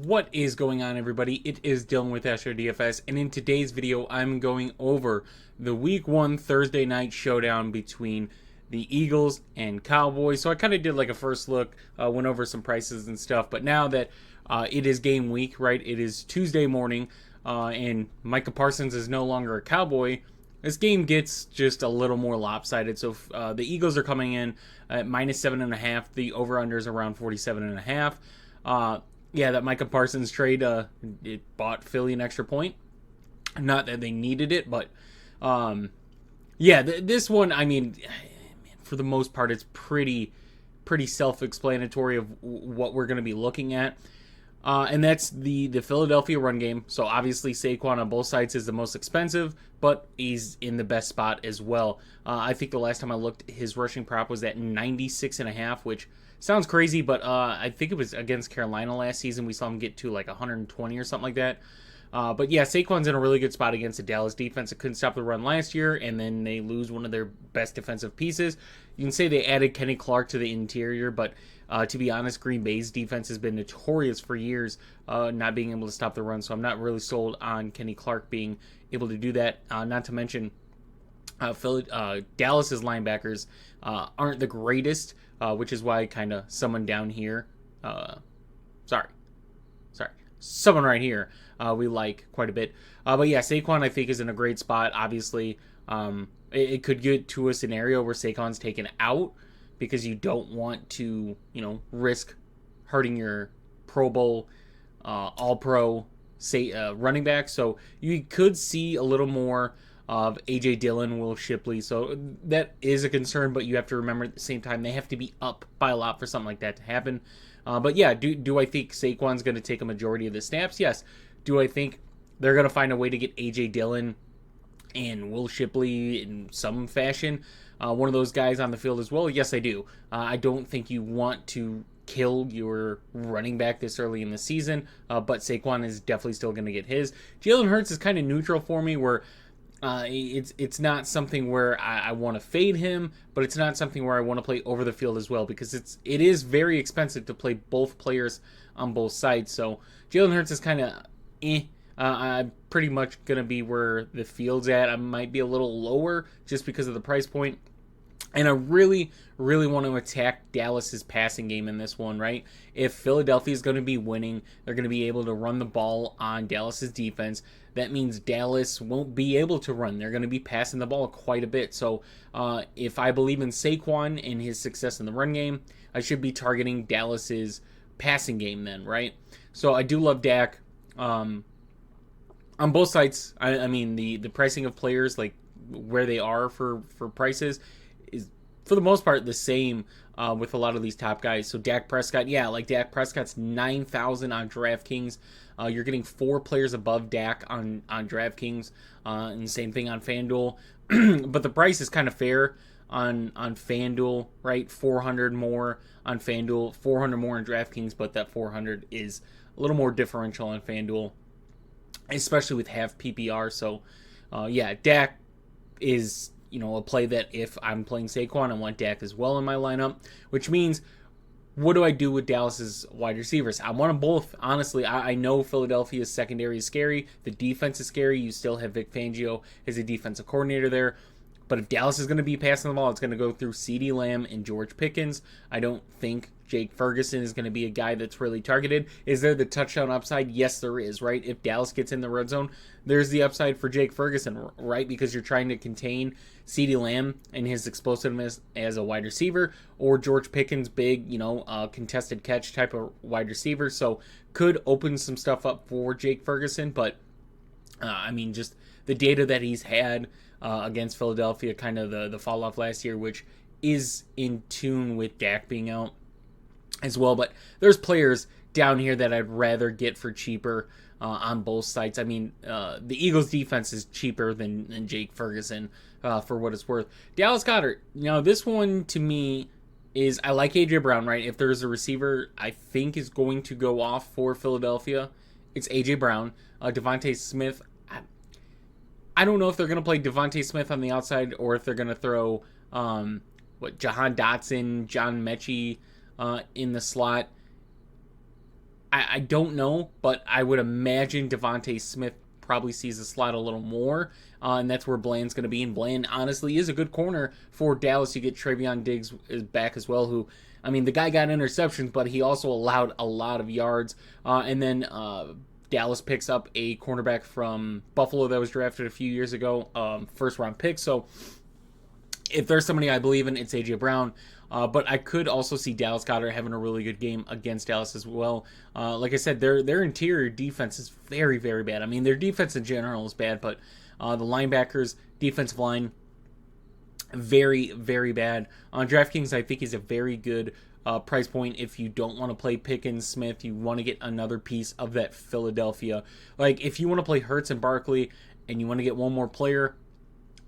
What is going on, everybody? It is Dylan with DFS, and in today's video I'm going over the week 1 Thursday night showdown between the Eagles and Cowboys. So I kind of did like a first look, went over some prices and stuff, but now that it is game week, right? It is Tuesday morning, and Micah Parsons is no longer a Cowboy. This game gets just a little more lopsided. So the Eagles are coming in at -7.5. The over/under is around 47.5. Yeah, that Micah Parsons trade, it bought Philly an extra point. Not that they needed it, but yeah, this one, I mean, for the most part, it's pretty self-explanatory of what we're going to be looking at. And that's the Philadelphia run game. So obviously Saquon on both sides is the most expensive, but he's in the best spot as well. I think the last time I looked, his rushing prop was at 96.5, which sounds crazy, but I think it was against Carolina last season. We saw him get to like 120 or something like that. But yeah, Saquon's in a really good spot against the Dallas defense. It couldn't stop the run last year, and then they lose one of their best defensive pieces. You can say they added Kenny Clark to the interior, but to be honest, Green Bay's defense has been notorious for years not being able to stop the run, so I'm not really sold on Kenny Clark being able to do that. Not to mention, Dallas's linebackers aren't the greatest, which is why I kind of someone down here, someone right here we like quite a bit. But yeah, Saquon I think is in a great spot. Obviously, it could get to a scenario where Saquon's taken out because you don't want to, risk hurting your Pro Bowl, All-Pro, running back. So you could see a little more of A.J. Dillon, Will Shipley. So that is a concern, but you have to remember at the same time they have to be up by a lot for something like that to happen. But yeah, do I think Saquon's going to take a majority of the snaps? Yes. Do I think they're going to find a way to get A.J. Dillon and Will Shipley in some fashion, one of those guys on the field as well? Yes, I do. I don't think you want to kill your running back this early in the season, but Saquon is definitely still going to get his. Jalen Hurts is kind of neutral for me, where it's not something where I want to fade him, but it's not something where I want to play over the field as well, because it is very expensive to play both players on both sides. So Jalen Hurts is kind of I'm pretty much going to be where the field's at. I might be a little lower just because of the price point. And I really want to attack Dallas's passing game in this one, right? If Philadelphia is going to be winning, they're going to be able to run the ball on Dallas's defense. That means Dallas won't be able to run. They're going to be passing the ball quite a bit. So if I believe in Saquon and his success in the run game, I should be targeting Dallas's passing game then, right? So I do love Dak. On both sides, I mean, the pricing of players, like where they are for prices, is for the most part the same with a lot of these top guys. So Dak Prescott, yeah, like Dak Prescott's 9,000 on DraftKings. You're getting 4 players above Dak on DraftKings, and same thing on Fanduel. But the price is kind of fair on Fanduel, right? 400 more on Fanduel, 400 more on DraftKings, but that 400 is a little more differential on Fanduel, especially with half PPR. So yeah, Dak is a play that if I'm playing Saquon, I want Dak as well in my lineup, which means what do I do with Dallas's wide receivers? I want them both. Honestly, I know Philadelphia's secondary is scary. The defense is scary. You still have Vic Fangio as a defensive coordinator there. But if Dallas is going to be passing the ball, it's going to go through CeeDee Lamb and George Pickens. I don't think Jake Ferguson is going to be a guy that's really targeted. Is there the touchdown upside? Yes, there is, right? If Dallas gets in the red zone, there's the upside for Jake Ferguson, right? Because you're trying to contain CeeDee Lamb and his explosiveness as a wide receiver, or George Pickens, big, contested catch type of wide receiver. So could open some stuff up for Jake Ferguson, but I mean, just the data that he's had against Philadelphia, kind of the fall off last year, which is in tune with Dak being out as well. But there's players down here that I'd rather get for cheaper on both sides. I mean, the Eagles defense is cheaper than Jake Ferguson for what it's worth. Dallas Goedert, this one to me is, I like A.J. Brown, right? If there's a receiver I think is going to go off for Philadelphia, it's A.J. Brown. Devontae Smith, I don't know if they're going to play Devontae Smith on the outside or if they're going to throw Jahan Dotson, John Mechie in the slot. I don't know, but I would imagine Devontae Smith probably sees the slot a little more, and that's where Bland's going to be. And Bland, honestly, is a good corner for Dallas. You get Travion Diggs back as well, who, I mean, the guy got interceptions, but he also allowed a lot of yards. And then Dallas picks up a cornerback from Buffalo that was drafted a few years ago, first-round pick. So if there's somebody I believe in, it's A.J. Brown. But I could also see Dallas Goedert having a really good game against Dallas as well. Like I said, their interior defense is very, very bad. I mean, their defense in general is bad, but the linebackers, defensive line, very, very bad. On DraftKings, I think he's a very good price point if you don't want to play Pickens, Smith. You want to get another piece of that Philadelphia. Like, if you want to play Hurts and Barkley and you want to get one more player,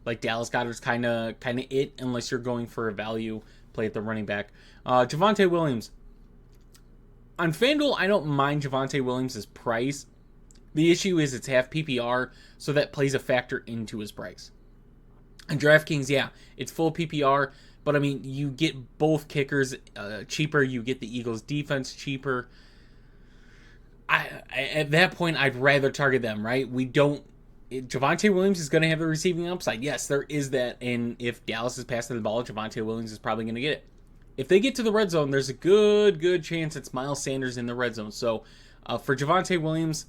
like Dallas Goedert's kind of it, unless you're going for a value play at the running back. Javonte Williams. On FanDuel, I don't mind Javonte Williams' price. The issue is it's half PPR, so that plays a factor into his price. On DraftKings, yeah, it's full PPR, but I mean, you get both kickers cheaper. You get the Eagles' defense cheaper. At that point, I'd rather target them, right? Javonte Williams is going to have the receiving upside. Yes, there is that. And if Dallas is passing the ball, Javonte Williams is probably going to get it. If they get to the red zone, there's a good chance it's Miles Sanders in the red zone. So for Javonte Williams,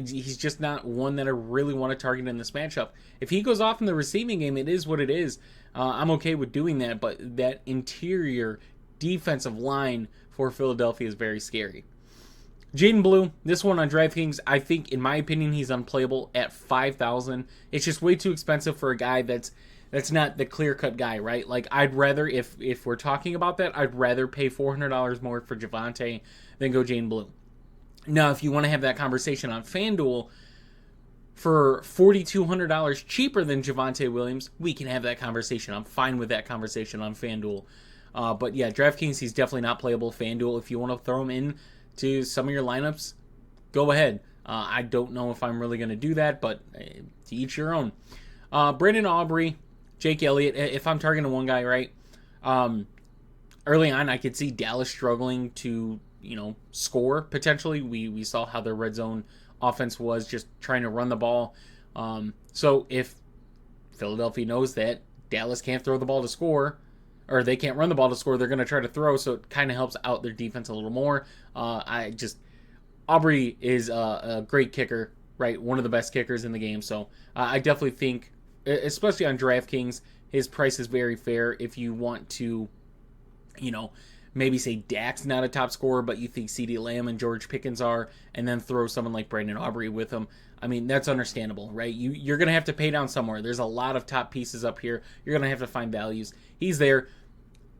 he's just not one that I really want to target in this matchup. If he goes off in the receiving game, it is what it is. I'm okay with doing that. But that interior defensive line for Philadelphia is very scary. Jaden Blue, this one on DraftKings, I think, in my opinion, he's unplayable at $5,000. It's just way too expensive for a guy that's not the clear-cut guy, right? Like, I'd rather, if we're talking about that, I'd rather pay $400 more for Javonte than go Jaden Blue. Now, if you want to have that conversation on FanDuel for $4,200 cheaper than Javonte Williams, we can have that conversation. I'm fine with that conversation on FanDuel. But yeah, DraftKings, he's definitely not playable. FanDuel, if you want to throw him in to some of your lineups, go ahead. I don't know if I'm really going to do that, but to each your own. Brandon Aubrey, Jake Elliott, if I'm targeting one guy, right? Early on, I could see Dallas struggling to, score potentially. We saw how their red zone offense was, just trying to run the ball. So if Philadelphia knows that Dallas can't throw the ball to score, or they can't run the ball to score, they're going to try to throw, so it kind of helps out their defense a little more. Aubrey is a great kicker, right? One of the best kickers in the game, so I definitely think, especially on DraftKings, his price is very fair. If you want to, maybe say Dak's not a top scorer, but you think CeeDee Lamb and George Pickens are, and then throw someone like Brandon Aubrey with him, I mean, that's understandable, right? You're going to have to pay down somewhere. There's a lot of top pieces up here. You're going to have to find values. He's there.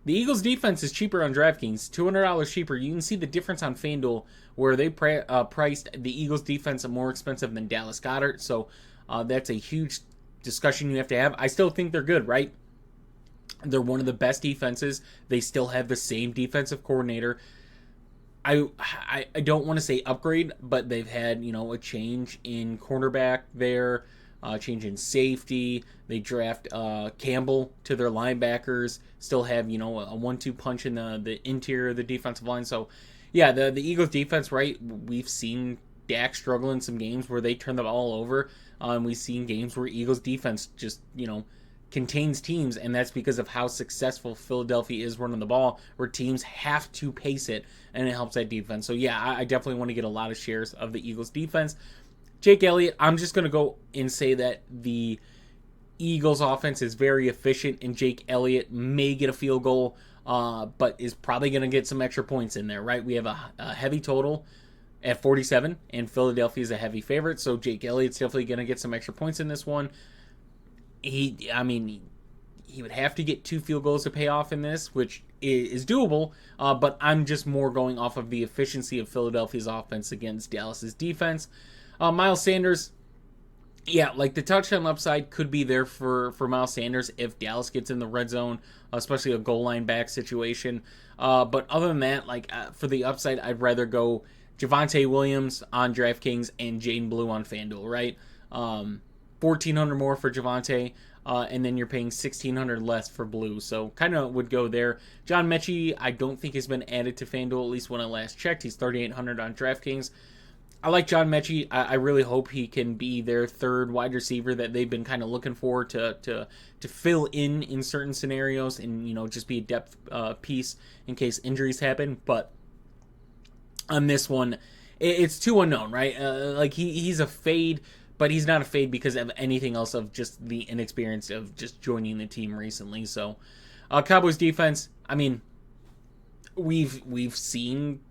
The Eagles' defense is cheaper on DraftKings, $200 cheaper. You can see the difference on FanDuel, where they priced the Eagles' defense more expensive than Dallas Goedert. So that's a huge discussion you have to have. I still think they're good, right? They're one of the best defenses. They still have the same defensive coordinator. I don't want to say upgrade, but they've had, a change in cornerback there, change in safety. They draft Campbell to their linebackers, still have, a 1-2 punch in the interior of the defensive line. So, yeah, the Eagles defense, right, we've seen Dak struggle in some games where they turn the ball over. We've seen games where Eagles defense just, contains teams, and that's because of how successful Philadelphia is running the ball, where teams have to pace it, and it helps that defense. So yeah, I definitely want to get a lot of shares of the Eagles defense. Jake Elliott, I'm just going to go and say that the Eagles offense is very efficient, and Jake Elliott may get a field goal, but is probably going to get some extra points in there, right? We have a heavy total at 47, and Philadelphia is a heavy favorite, so Jake Elliott's definitely going to get some extra points in this one. He would have to get 2 field goals to pay off in this, which is doable, but I'm just more going off of the efficiency of Philadelphia's offense against Dallas's defense. Miles Sanders, yeah, like the touchdown upside could be there for Miles Sanders if Dallas gets in the red zone, especially a goal line back situation. But other than that, for the upside, I'd rather go Javonte Williams on DraftKings and Jaden Blue on FanDuel, right? $1,400 more for Javonte, and then you're paying $1,600 less for Blue. So kind of would go there. John Mechie, I don't think has been added to FanDuel, at least when I last checked. He's $3,800 on DraftKings. I like John Mechie. I really hope he can be their third wide receiver that they've been kind of looking for to fill in certain scenarios and, you know, just be a depth piece in case injuries happen. But on this one, it's too unknown, right? Like he's a fade, but he's not a fade because of anything else of just the inexperience of just joining the team recently. So Cowboys defense, I mean, we've seen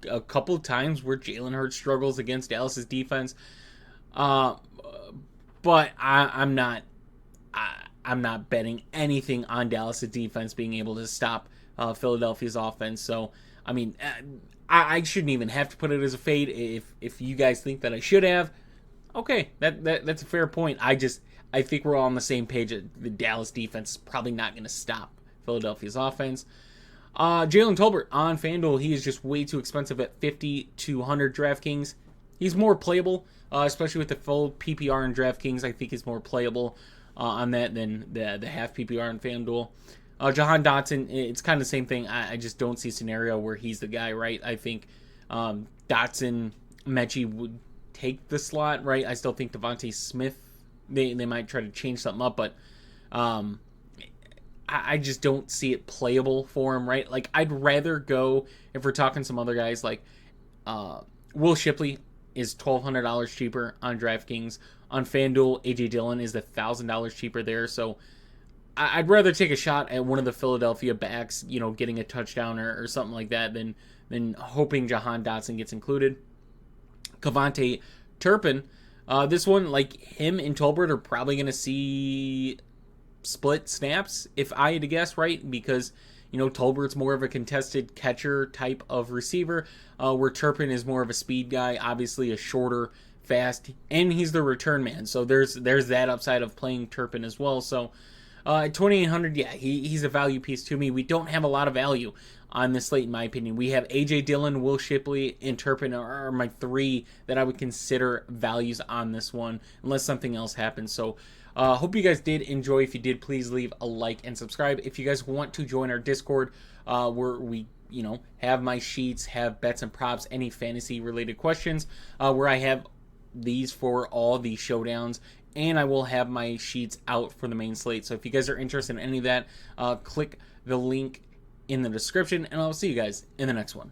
a couple of times where Jalen Hurts struggles against Dallas's defense, but I'm not betting anything on Dallas's defense being able to stop Philadelphia's offense. So I mean, I shouldn't even have to put it as a fade. If you guys think that I should have, okay, that's a fair point. I think we're all on the same page. The Dallas defense is probably not going to stop Philadelphia's offense. Jalen Tolbert on FanDuel, he is just way too expensive at $5,200 DraftKings. He's more playable, especially with the full PPR in DraftKings. I think he's more playable on that than the half PPR in FanDuel. Jahan Dotson, it's kind of the same thing. I just don't see a scenario where he's the guy, right? I think Dotson, Mechie would take the slot, right? I still think Devontae Smith, they might try to change something up, but I just don't see it playable for him, right? Like, I'd rather go, if we're talking some other guys, like Will Shipley is $1,200 cheaper on DraftKings. On FanDuel, A.J. Dillon is $1,000 cheaper there. So I'd rather take a shot at one of the Philadelphia backs, you know, getting a touchdown or something like that than hoping Jahan Dotson gets included. Kevontae Turpin, this one, like him and Tolbert are probably going to see split snaps, if I had to guess, right? Because, you know, Tolbert's more of a contested catcher type of receiver, where Turpin is more of a speed guy, obviously a shorter, fast, and he's the return man. So there's that upside of playing Turpin as well. So at $2,800, yeah, he's a value piece to me. We don't have a lot of value on this slate, in my opinion. We have A.J. Dillon, Will Shipley, and Turpin are my three that I would consider values on this one, unless something else happens. So hope you guys did enjoy. If you did, please leave a like and subscribe. If you guys want to join our Discord, where we, you know, have my sheets, have bets and props, any fantasy related questions, where I have these for all the showdowns, and I will have my sheets out for the main slate. So if you guys are interested in any of that, click the link in the description, and I'll see you guys in the next one.